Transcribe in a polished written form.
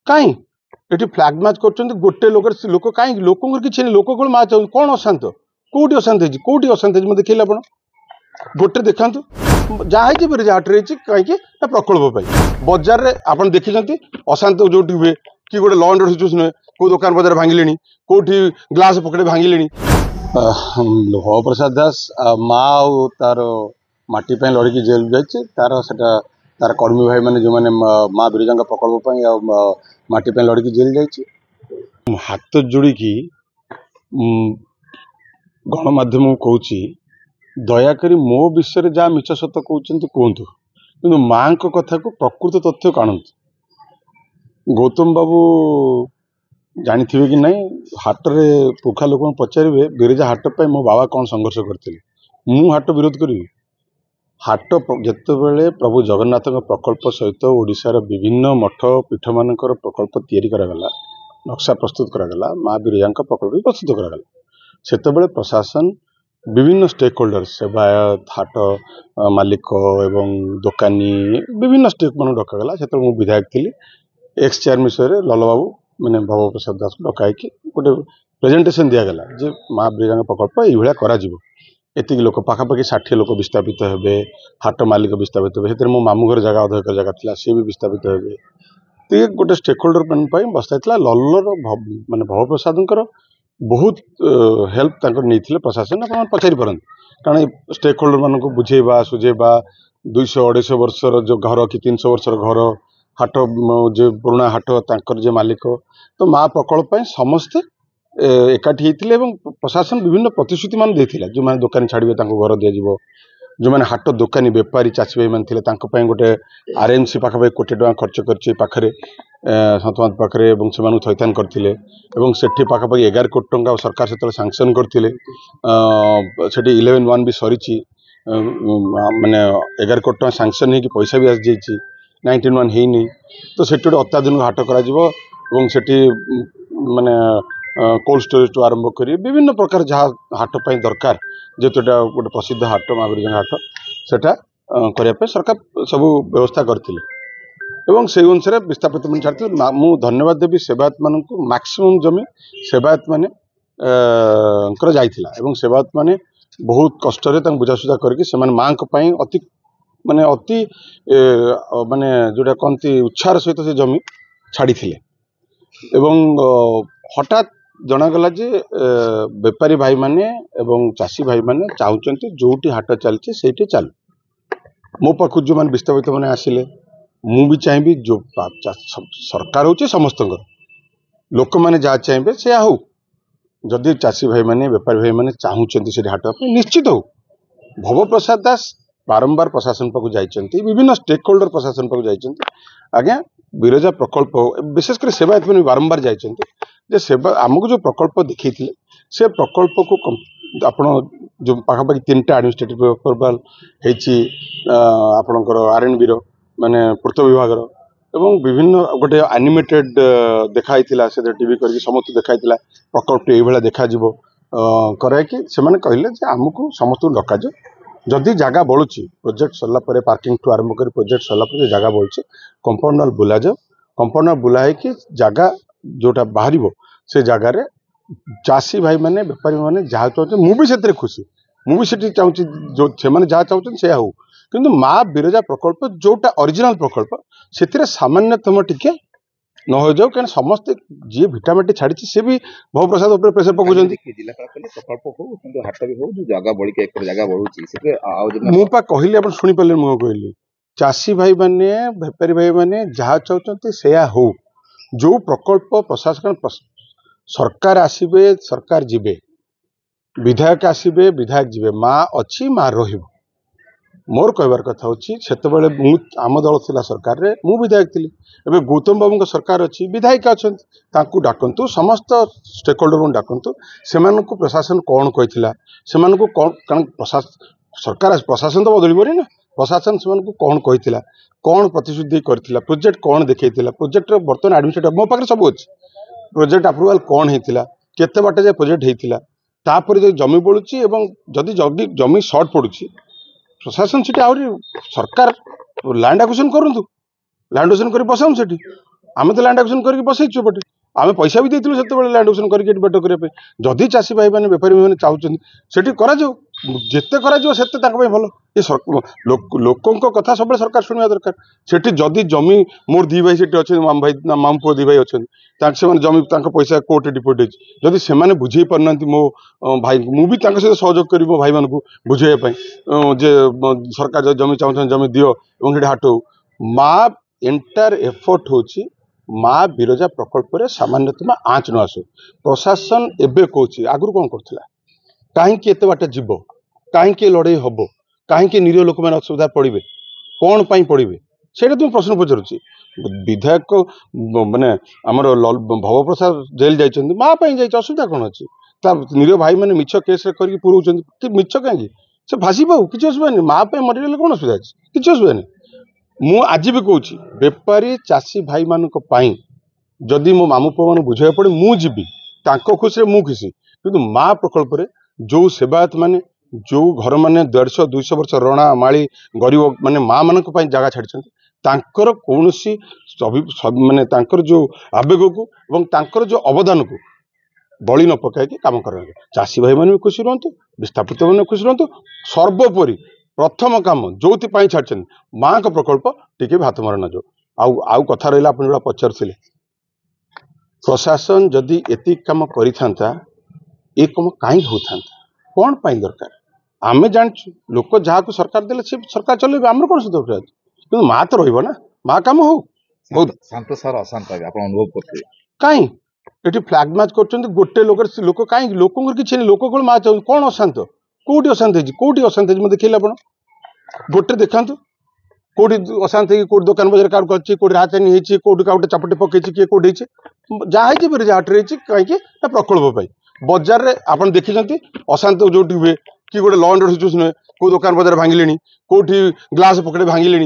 कहीं ये flag match कर गोटे लोक लोक कहीं लोक किसी नहीं लोक कौन मैच कौन अशांत कौटी अशांत कौटी अशांत मुझे देखिए आप गोटे देखा जहाँ बिरजाहाट कहीं प्रकल्प बजार में आप देखी अशांत जो हुए कि गोटे लॉ एंड ऑर्डर सिचुएशन हुए कौ दुकान बजार भांगिले कौटी ग्लास पकेट भांगिले लौह प्रसाद दास माँ तार माटी लड़की जेल जाइए तार सेटा तार कर्मी भाई मैंने जो मैंने माँ बिरजा प्रकल्प माटी लड़की जेल जाइए हाथ जोड़ी गणमाध्यम कहूँ दयाकोरी मो विषय जहाँ मिछ सत कहते कहतु कि माँ कथा को प्रकृत तथ्य काणतु गौतम बाबू जानी कि नहीं हाट रे पुखा लोक पचारे बिरजा हाट पर मो बाबा कौन संघर्ष करते मु हाट विरोध करी हाट जितेबले प्रभु जगन्नाथ प्रकल्प सहित ओडिशार विभिन्न मठ पीठ मानकर प्रकल्प तैयारी करागला नक्शा प्रस्तुत करागला माँ बिरजा प्रकल्प प्रस्तुत करागला सेतेबेले प्रशासन विभिन्न स्टेक होल्डर सेवायत हाट मालिक एवं दोकानी विभिन्न स्टेक मान डकागला से मुझे विधायक थी एक्स चेयर विषय लल बाबू मैंने भव प्रसाद दास को डकाई गोटे प्रेजेंटेशन दिगला जे माँ बिरजा प्रकल्प ये करा एतिक लोक पाखापाखि 60 लोक विस्थापित हे हाट मालिक विस्थापित हे मो मामू घर जगह अध एकर जगह था सी भी विस्थापित हे तो ये गोटे स्टेक होल्डर मान बसता लल्लर माने भव प्रसाद बहुत हेल्प नहीं प्रशासन आप पचारि पारन कारण स्टेक होल्डर मान बुझेबा सुझेबा 200-250 वर्षर जो घर कि 300 वर्षर घर हाट जो पुराणा हाट तांकर जो मालिक तो माँ प्रकल्प समस्ते एकाठी होते प्रशासन विभिन्न प्रतिश्रुति मान देथिला जो मैंने दुकानी छाड़े घर दिज्व जो मैंने हाट दुकानी बेपारी चाषी भाई मैंने गोटे आरएमसी पाखापाखि कोटी टका खर्च कर सतमात पाखे से थैथान करते से पाखापाखि 11 कोटी टंका सरकार से सांक्शन करते 11-1 भी सरी माने 11 कोटी टका सांक्शन हो पैसा भी आसी 19-1 है तो से अत्याधुनिक हाट कर माने कोल्ड स्टोरेज टू आरंभ कर विभिन्न प्रकार जहाँ हाट पर दरकार जेहेतु गोटे प्रसिद्ध हाट माँ बिरजा हाट सेटा करने सरकार सब व्यवस्था करते से अनुसार विस्थापित मैंने छाड़ते मु धन्यवाद देवी सेवायत मान मैक्सिमम जमी सेवायत मैंने सेवायत मैंने बहुत कष्ट बुझासुझा करके माँ अति माने अति माने जोटा कहती उत्साह सहित से जमी छाड़ी हठात जनागला जे बेपारी भाई माने एवं चाषी भाई माने चाहते जोटी हाट चलती से चलू मो पाखु जो मैंने विस्थापित मैंने आसिले मु भी चाहिए जो सरकार हूँ समस्त लोक मैंने जहाँ चाहिए से हो जदि चाषी भाई माने बेपारी भाई माने चाहते से हाट निश्चित हो भव प्रसाद दास बारंबार प्रशासन पाक जाइए विभिन्न स्टेक होल्डर प्रशासन पाक जाइए आज्ञा बिरजा प्रकल्प विशेषकर सेवायत मैंने बारंबार जाइए सेवा आमको जो प्रकल्प देखी से प्रकल्प को आपण जो पाखापाखि 3टा एडमिनिस्ट्रेटिव अप्रूवाल आपणकर आरएनबी माने पूर्त विभाग एवं विभिन्न गोटे एनिमेटेड देखाई से टीवी करके समस्त देखाई प्रकल्प ये देखा कराई से कहले आमको समस्त डका जदि जगह बढ़ुची प्रोजेक्ट सरला पार्किंग ठू आरंभ कर प्रोजेक्ट सरला जगह बढ़ुची कंपाउंड वाल बुला जाओ कंपाउंड वाल बुला है जगह जोटा बाहर से जगार चाषी भाई माने बेपारी माने जहाँ चाहते मुझे खुशी मुझे चाहूँगी जो से जहाँ चाहते से हो किंतु माँ बिरजा प्रकल्प जोटा ओरिजिनल प्रकल्प से सामान्यतम टिके न हो जाओ क्या समस्ते जी भिटामिटी छाड़ी सी भी भव प्रसाद उपर प्रेसर पकाउं प्रकल्प हो हाट भी हो जगह बढ़ी जगह बढ़ुची मुझे कहली आप शुणी पारे मुझे कहली चाषी भाई माने बेपारी भाई माने जहाँ चाहते से हो जो प्रकल्प प्रशासन सरकार आसबे सरकार जीवे विधायक आसबे विधायक जीवे माँ अच्छी माँ रही मोर कहबार कथा होते आम दल थी सरकार रे मु विधायक थी एवं गौतम बाबू सरकार अच्छी विधायिका अच्छा डाकतु समस्त स्टेक होल्डर को डाकतु से प्रशासन कौन कही से कौन सरकार प्रशासन तो बदल ना प्रशासन से कौन कही कौन प्रतिश्रुति करथिला प्रोजेक्ट कौन देखा प्रोजेक्ट बर्तमान एडमिनिस्ट्रेटिव मो पाखे सब अच्छी प्रोजेक्ट अप्रूवाल कौन होता केते बाटे जाए प्रोजेक्ट होता तापर जो जमी बढ़ुची जदि जमी सर्ट पड़ुची प्रशासन से सरकार लैंड एक्विजिशन करूँ लैंड एक्विजिशन कर बसाऊँ से आम तो लैंड एक्विजिशन करके बसैछु एपटे आम पैसा भी देथिलु सेतेबेले लैंड एक्विजिशन करके एटी बेट करिया पे जदि चाषी भाई माने बेपारी माने चाहुचନ୍ତି सेठी करा जाऊ जेते करा जाऊ सेते तांको ପାଇଁ ଭଲ ये लोकंको कथा सब सरकार शुणवा दरकार सेठी जदि जमी मोर दी भाई सेठी अछि माम भाई माम पो दी भाई अछि तांक से माने जमी तांको पैसा कोर्ट डिपोजिट अछि जदि से माने बुझेई परनांती मो भाई मु भी तांको से सहयोग करी मो भाई मानकु बुझेय पई जे सरकार जो जमी चाहुछन जमी दियो एवं हेठी हाटो मा एंटायर एफर्ट होछि माँ बिरजा प्रकल्प रे सामान्यतम आँच न आसु प्रशासन एबे कहूँ आगुरी कौन करथिला कहीं एत बाट जीव कहीं लड़ाई हम कहीं निरीह लोक मैंने असुविधा पड़े कौन पाई पड़े से तुम प्रश्न पचारुची विधायक माने आमर भव प्रसाद जेल जाइए माँ जाइए असुविधा कौन अच्छी निरीह भाई मैंने मिछ केस करके पुरौं मिछ कहीं से भासी पाऊ किसी असुविधा नहीं माँ मरीगले कौन असुविधा अच्छी किसी असुविधा नहीं मु आज भी कहूँ बेपारी चाषी भाई मान जदि मो मामू पुआ मान बुझे पड़े मुझी खुशी मु खुशी कि माँ प्रकल्प रे जो सेवायत माने जो घर माने 150-200 वर्ष रणा माली गरीब माने माँ मान जगह छाड़ी कौन माने जो आवेग को एवं तांकर जो अवदान को बलि न पकाई काम करेंगे चाषी भाई मैंने भी खुशी रुहतु विस्थापित मैंने खुशी रुहतु सर्वोपरि प्रथम काम जो छाड़ी माँ का प्रकल्प टिके हाथ मार न जाओ आउ कथा रहा आप जो पचार प्रशासन जदि एति काम करिथांता ए कम कहीं होता कौन पाई दरकार आमे जानछु लोक जहाँ सरकार देले से सरकार चलेबे आमर कौन सुध कि माँ तो रहिबो ना माँ काम हो बहुत शांत सर अशांत आप अनुभव करते कहीं एटी फ्लैग मैच कर गोटे लोक कहीं लोक किसी नहीं लोक माँ चाहूँ कौन अशांत कौटी अशांत मत देखिए आप गोटे देखा कौटी अशांत कौटी दुकान बजार काट कर कौटी राजधानी होती कौटी काउटे चापटे पकई किए कौटी जहाँ हाट कहीं प्रकल्प बजार में आप देखी अशांत जो हुए कि गोटे लॉ एंड सिचुएशन कौ दुकान बजार भांगिले कौटी ग्लास पकड़े भांगिले